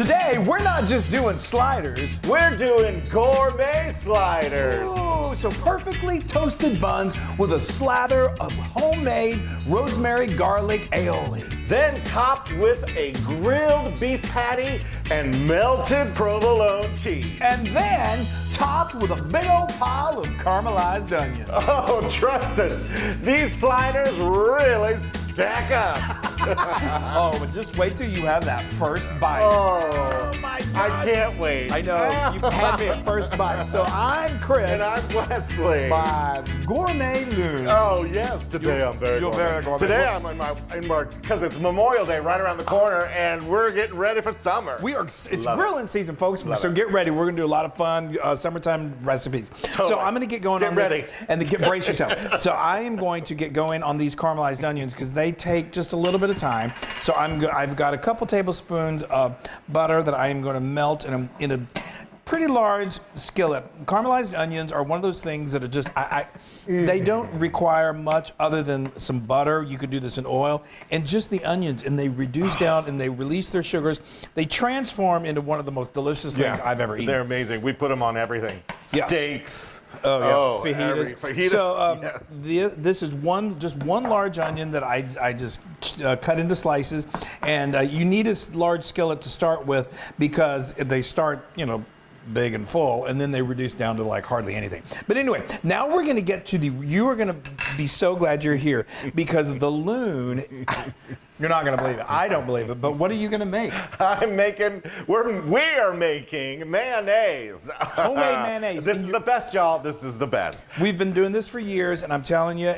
Today, we're not just doing sliders. We're doing gourmet sliders. Ooh, so perfectly toasted buns with a slather of homemade rosemary-garlic aioli. Then topped with a grilled beef patty and melted provolone cheese. And then topped with a big old pile of caramelized onions. Oh, trust us, these sliders really stack up. Oh, but just wait till you have that first bite. Oh my God. I can't wait. I know, you've had me at first bite. So I'm Chris. And I'm Wesley. By Gourmet Loon. Oh yes, today I'm very You're gourmet. very gourmet. Today I'm in my because it's Memorial Day right around the corner, and we're getting ready for summer. It's Love grilling season, folks. Love so it. get ready. We're gonna do a lot of fun summertime recipes. Totally. So I'm gonna get going on ready. this, and brace yourself. So I am going to get going on these caramelized onions because they take just a little bit of time. So I've got a couple tablespoons of butter that I am going to melt in a pretty large skillet. Caramelized onions are one of those things that are just, they don't require much other than some butter. You could do this in oil and just the onions, and they reduce down and they release their sugars. They transform into one of the most delicious things I've ever eaten. They're amazing. We put them on everything. Yeah. Steaks. Oh yeah, fajitas. Fajitas. So Yes. this is just one large onion that I just cut into slices, and you need a large skillet to start with because they start, big and full, and then they reduce down to like hardly anything. But anyway, now we're going to get to you are going to be so glad you're here because the Loon, you're not going to believe it. I don't believe it, but what are you going to make? We are making mayonnaise. Homemade mayonnaise. This is the best, y'all. This is the best. We've been doing this for years, and I'm telling you,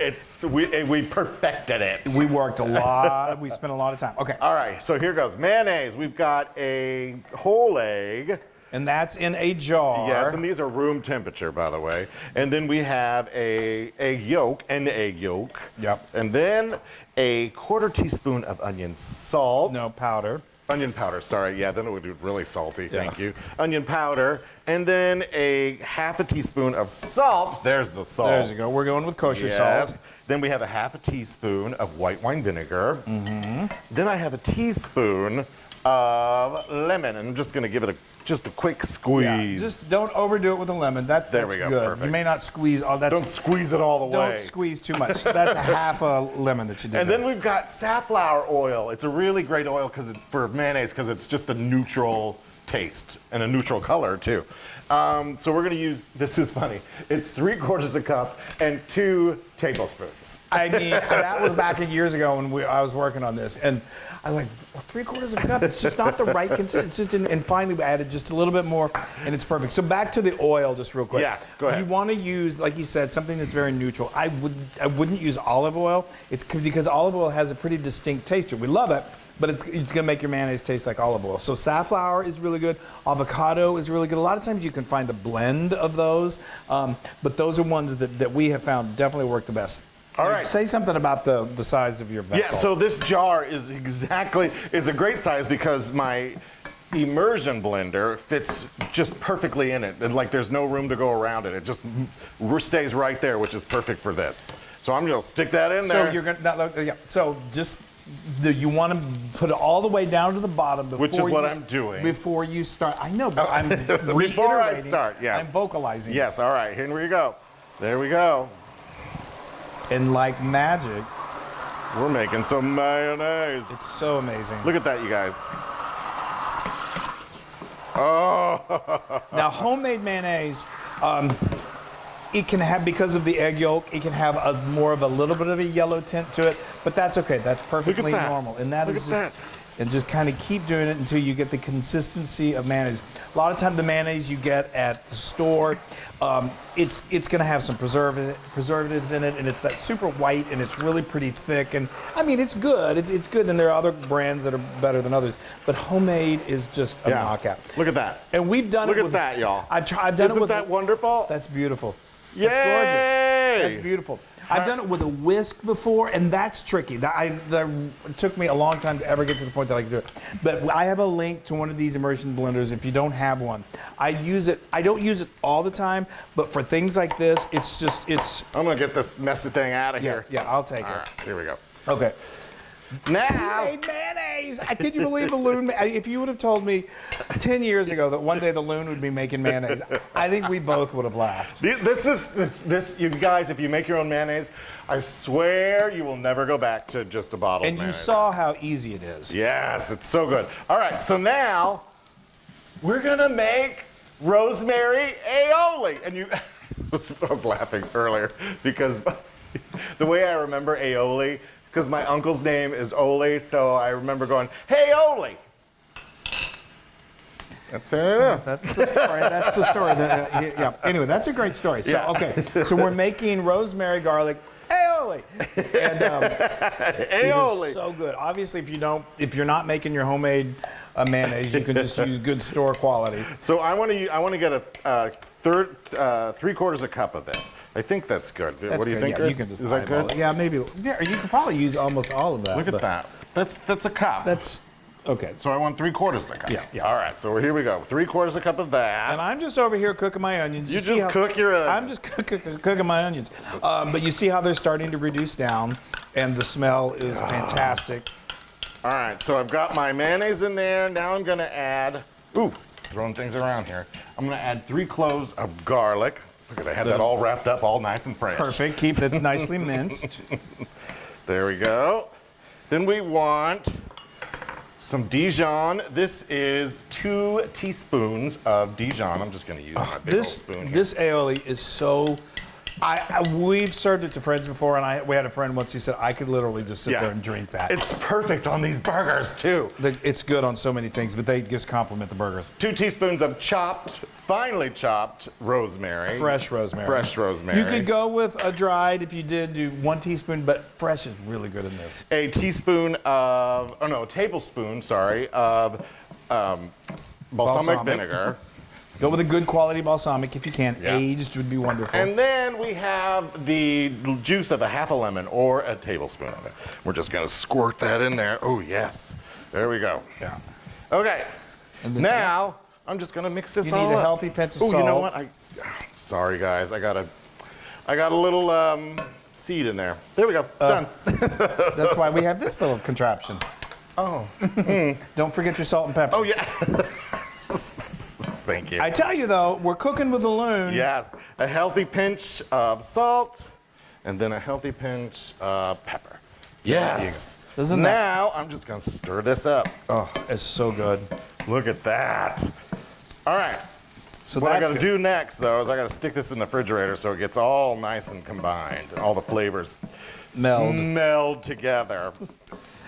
we perfected it. We worked a lot. We spent a lot of time. Okay. All right, so here goes. Mayonnaise. We've got a whole egg. And that's in a jar. Yes, and these are room temperature, by the way. And then we have an egg yolk. Yep. And then a quarter teaspoon of onion salt. No, powder. Onion powder, sorry. Yeah, then it would be really salty. Yeah. Thank you. Onion powder. And then a half a teaspoon of salt. There's the salt. There you go. We're going with kosher salt. Then we have a half a teaspoon of white wine vinegar. Mm-hmm. Then I have a teaspoon of lemon. And I'm just going to give it just a quick squeeze. Yeah, just don't overdo it with the lemon. That's there we go. Good. Perfect. You may not squeeze all that. Don't squeeze it all the way. Don't squeeze too much. That's a half a lemon that you did. And then we've got safflower oil. It's a really great oil for mayonnaise because it's just a neutral taste and a neutral color too. So we're going to use, this is funny, it's 3/4 cup and 2 tablespoons. I mean, that was back years ago when I was working on this. And I was like, well, 3/4 cup, it's just not the right consistency. And finally we added just a little bit more and it's perfect. So back to the oil just real quick. Yeah, go ahead. You want to use, like you said, something that's very neutral. I wouldn't use olive oil. It's because olive oil has a pretty distinct taste to it. We love it, but it's going to make your mayonnaise taste like olive oil. So safflower is really good. Avocado is really good. A lot of times you can find a blend of those, but those are ones that we have found definitely work the best. All right. Say something about the size of your vessel. Yeah, so this jar is a great size because my immersion blender fits just perfectly in it. And like there's no room to go around it. It just stays right there, which is perfect for this. So I'm going to stick that in there. So you're going to, so just, you want to put it all the way down to the bottom before which is what I'm doing. Before you start. I know, but I'm before I start, yes. I'm vocalizing. Yes, all right, here we go. There we go. And like magic, we're making some mayonnaise. It's so amazing. Look at that, you guys. Oh. Now, homemade mayonnaise, it can have, because of the egg yolk, it can have more of a little bit of a yellow tint to it, but that's okay. That's perfectly normal. And that is just, and just kind of keep doing it until you get the consistency of mayonnaise. A lot of time the mayonnaise you get at the store, it's going to have some preservatives in it, and it's that super white, and it's really pretty thick. And I mean, it's good. It's good, and there are other brands that are better than others. But homemade is just a knockout. Look at that. And we've done Look it at with, that, y'all. I've done it with. Isn't that wonderful? That's beautiful. Yay! That's gorgeous. That's beautiful. I've done it with a whisk before, and that's tricky. It took me a long time to ever get to the point that I can do it. But I have a link to one of these immersion blenders if you don't have one. I use it. I don't use it all the time, but for things like this, it's. I'm going to get this messy thing out of here. Yeah, I'll take it. All right, here we go. Okay. Now, Made mayonnaise. Can you believe the Loon? If you would have told me 10 years ago that one day the Loon would be making mayonnaise, I think we both would have laughed. this, you guys, if you make your own mayonnaise, I swear you will never go back to just a bottle of And you mayonnaise. saw how easy it is. Yes, it's so good. All right, so now we're gonna make rosemary aioli. And I was laughing earlier because the way I remember aioli, because my uncle's name is Oli, so I remember going, hey, Oli. That's it. That's the story. That's the story. Yeah. Anyway, that's a great story. So, Yeah. okay. So we're making rosemary-garlic aioli. And Aioli. these are so good. Obviously, if you're not making your homemade mayonnaise, you can just use good store quality. So I want to get a 3/4 a cup of this. I think that's good. That's what do you good. think? Yeah, Good? you can just Is that eyeball good? it. Yeah, maybe. Yeah, you can probably use almost all of that. Look at but that. That's a cup. That's okay. So I want 3/4 a cup. Yeah, yeah. All right. So here we go. 3/4 a cup of that. And I'm just over here cooking my onions. You see just cook your onions. I'm just cooking my onions. But you see how they're starting to reduce down, and the smell is fantastic. All right. So I've got my mayonnaise in there. Now I'm gonna add. Ooh, throwing things around here. I'm gonna add 3 cloves of garlic. Look at, I had that all wrapped up, all nice and fresh. Perfect. Keep that's nicely minced. There we go. Then we want some Dijon. This is 2 teaspoons of Dijon. I'm just going to use my big old spoon here. This aioli is so. We've served it to friends before, and we had a friend once who said I could literally just sit there and drink that. It's perfect on these burgers too. It's good on so many things, but they just complement the burgers. 2 teaspoons of finely chopped rosemary. Fresh rosemary. Fresh rosemary. You could go with a dried if you did do 1 teaspoon, but fresh is really good in this. A tablespoon, sorry, of balsamic vinegar. Go with a good quality balsamic if you can. Yeah. Aged would be wonderful. And then we have the juice of a half a lemon or a tablespoon of it. We're just gonna squirt that in there. Oh yes, there we go. Yeah. Okay, And then now I'm just gonna mix this you all need a up. healthy pinch of Oh, salt. you know what? Sorry guys, I got a little seed in there. There we go, done. That's why we have this little contraption. Oh. Don't forget your salt and pepper. Oh yeah. Thank you. I tell you though, we're cooking with the Loon. Yes, a healthy pinch of salt, and then a healthy pinch of pepper. Yes. Isn't now I'm just gonna stir this up. Oh, it's so good. Look at that. All right. So What I that's gotta good. do next, though, is I gotta stick this in the refrigerator so it gets all nice and combined, and all the flavors meld together.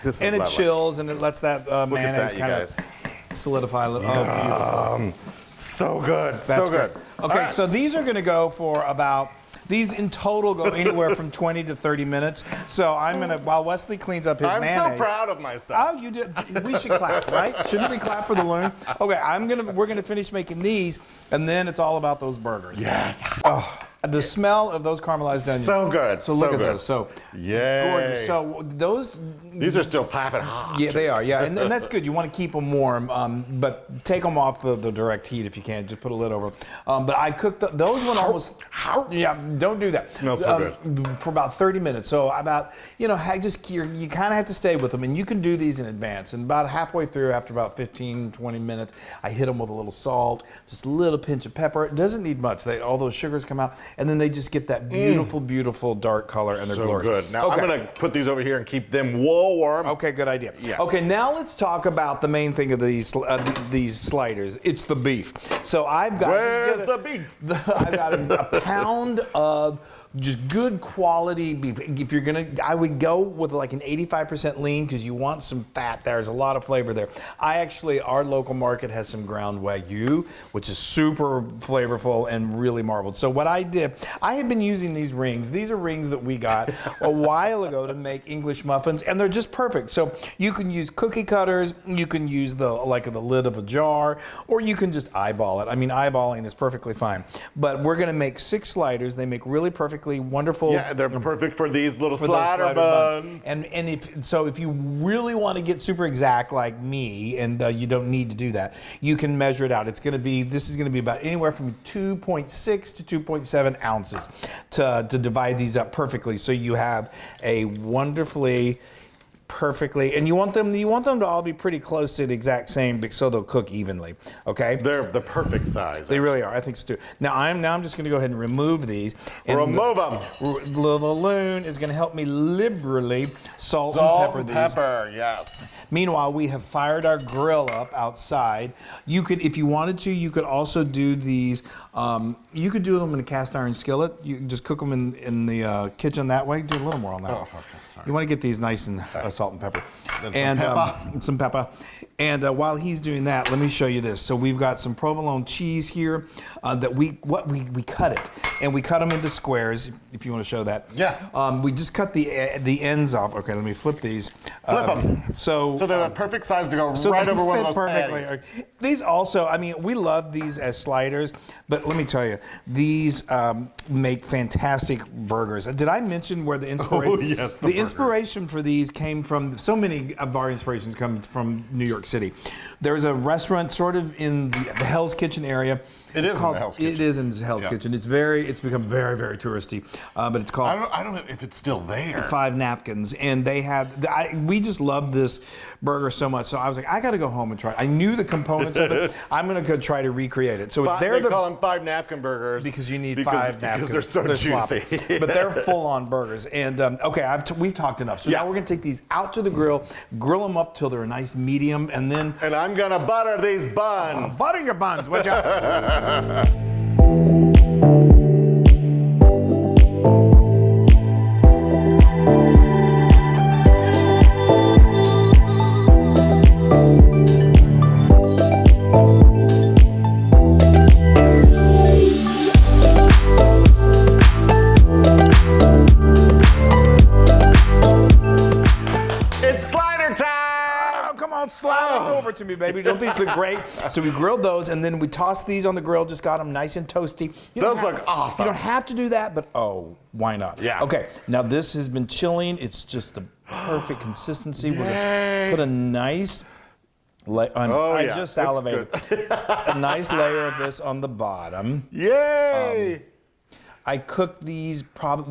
This And is it lovely. chills and it lets that Look at mayonnaise that, you kind guys. of solidify a little. Oh, beautiful. So good, That's so great. good. Okay, All right. so these are going to go for about. These in total go anywhere from 20 to 30 minutes. So I'm gonna, while Wesley cleans up his I'm mayonnaise. so proud of myself. Oh, you did. We should clap, right? Shouldn't we clap for the Loon? Okay, we're gonna finish making these, and then it's all about those burgers. Yes. Oh, the smell of those caramelized onions. So good. So look so at good. those. So Yay. gorgeous. So those. These are still popping hot. Yeah, they are. Yeah, and that's good. You want to keep them warm, but take them off the direct heat if you can. Just put a lid over. But I cooked those one almost. Yeah, don't do that. Smells so good. For about 30 minutes. So about you kind of have to stay with them, and you can do these in advance. And about halfway through, after about 15, 20 minutes, I hit them with a little salt, just a little pinch of pepper. It doesn't need much. All those sugars come out, and then they just get that beautiful, beautiful dark color, and they're So glorious. good. Now Okay. I'm gonna put these over here and keep them warm. Okay, good idea. Yeah. Okay, now let's talk about the main thing of these sliders. It's the beef. So I've got. Where's the beef? I've got a pound of just good quality beef. If you're gonna, I would go with like an 85% lean because you want some fat. There's a lot of flavor there. Our local market has some ground Wagyu, which is super flavorful and really marbled. So what I did, I have been using these rings. These are rings that we got a while ago to make English muffins, and they're just perfect. So you can use cookie cutters, you can use the lid of a jar, or you can just eyeball it. I mean, eyeballing is perfectly fine. But we're gonna make 6 sliders. They make really perfectly wonderful. Yeah, they're perfect for these little those slider buns. And if you really want to get super exact like me, and you don't need to do that, you can measure it out. This is gonna be about anywhere from 2.6 to 2.7 ounces to divide these up perfectly. So you have a wonderfully perfectly, and you want them to all be pretty close to the exact same, so they'll cook evenly. Okay. They're the perfect size. They really are. I think so too. Now I'm just going to go ahead and remove these. And remove them. The Loon is going to help me liberally salt and pepper these. Pepper, yes. Meanwhile, we have fired our grill up outside. You could, if you wanted to, you could also do these. You could do them in a cast iron skillet. You can just cook them in the kitchen that way. Do a little more on that. Oh, okay. You want to get these nice and salt and pepper. And some pepper. And while he's doing that, let me show you this. So we've got some provolone cheese here that we cut it, and we cut them into squares. If you want to show that. Yeah. We just cut the ends off. Okay, let me flip these. Flip them. So they're the perfect size to go right over one of those perfectly. patties. These also, I mean, we love these as sliders, but let me tell you, these make fantastic burgers. Did I mention where the inspiration? Oh yes, the inspiration for these came from. So many of our inspirations come from New York City. There's a restaurant sort of in the Hell's Kitchen area. It is in the Hell's Kitchen. It is in Hell's Kitchen. It's become very, very touristy. But it's called. I don't know if it's still there. 5 Napkins, and they have. We just love this burger so much. So I was like, I got to go home and try it. I knew the components of it. I'm gonna go try to recreate it. So They call them 5 napkin burgers because you need 5 napkins. Because they're so juicy. But they're full-on burgers. And okay, we've talked enough. So now we're gonna take these out to the grill them up till they're a nice medium, and then. And I'm gonna butter these buns. Butter your buns, would you? Slide them over to me, baby. Don't these look great? So we grilled those, and then we tossed these on the grill, just got them nice and toasty. Those look awesome. You don't have to do that, but why not? Yeah. Okay, now this has been chilling. It's just the perfect consistency. We're gonna put a nice I just salivated. A nice layer of this on the bottom. Yay! I cooked the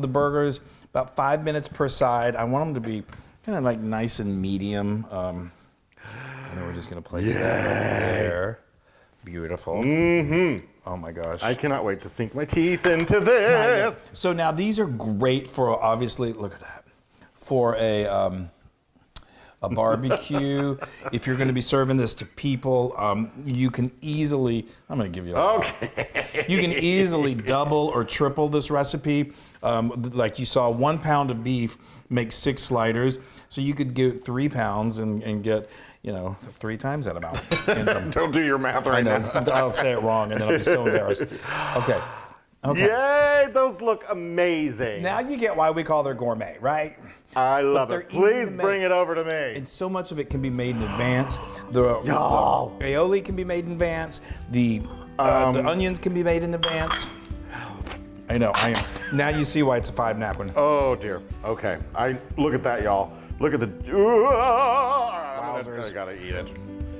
burgers about 5 minutes per side. I want them to be kind of like nice and medium. And then we're just gonna place that over there. Beautiful. Mm-hmm. Oh my gosh. I cannot wait to sink my teeth into this. So now these are great for, obviously, look at that, for a barbecue. If you're gonna be serving this to people, you can easily, I'm gonna give you you can easily double or triple this recipe. Like you saw, 1 pound of beef makes 6 sliders. So you could get 3 pounds and get, 3 times that amount. And, don't do your math right now. I'll say it wrong, and then I'll be so embarrassed. Okay. Yay, those look amazing. Now you get why we call them gourmet, right? I love it. Please bring it over to me. And so much of it can be made in advance. The aioli can be made in advance. The onions can be made in advance. I know, I am. Now you see why it's a 5 napkin. Oh dear. Okay. Look at that, y'all. Look at the. I gotta eat it.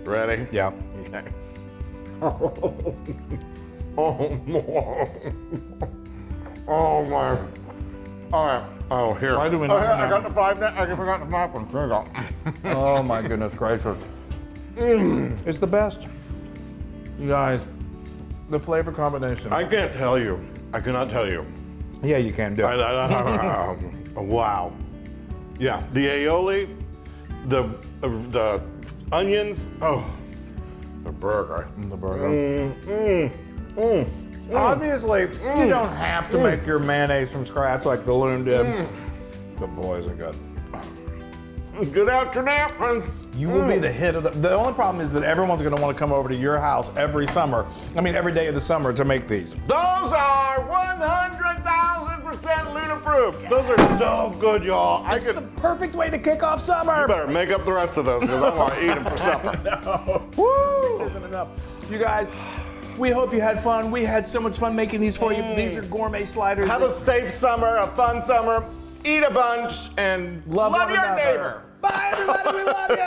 Ready? Yeah. Okay. Oh my. All right. Oh, here. Why do we not? I got the 5 napkins. I forgot the napkins. There you go. Oh my goodness gracious. It's the best. You guys, the flavor combination. I can't tell you. I cannot tell you. Yeah, you can do it. Wow. Yeah, the aioli, the onions. Oh, the burger. The burger. Obviously, you don't have to make your mayonnaise from scratch like the Loon did. The boys are good. Good afternoon. You will be the hit of the only problem is that everyone's going to want to come over to your house every day of the summer to make these. Those are 100,000% Loon approved. Yes. Those are so good, y'all. It's the perfect way to kick off summer. You better make up the rest of those because I want to eat them for supper. No. Woo! 6 isn't enough. You guys, we hope you had fun. We had so much fun making these for you. These are gourmet sliders. Have a safe summer, a fun summer. Eat a bunch and love your neighbor. Bye, everybody. We love you.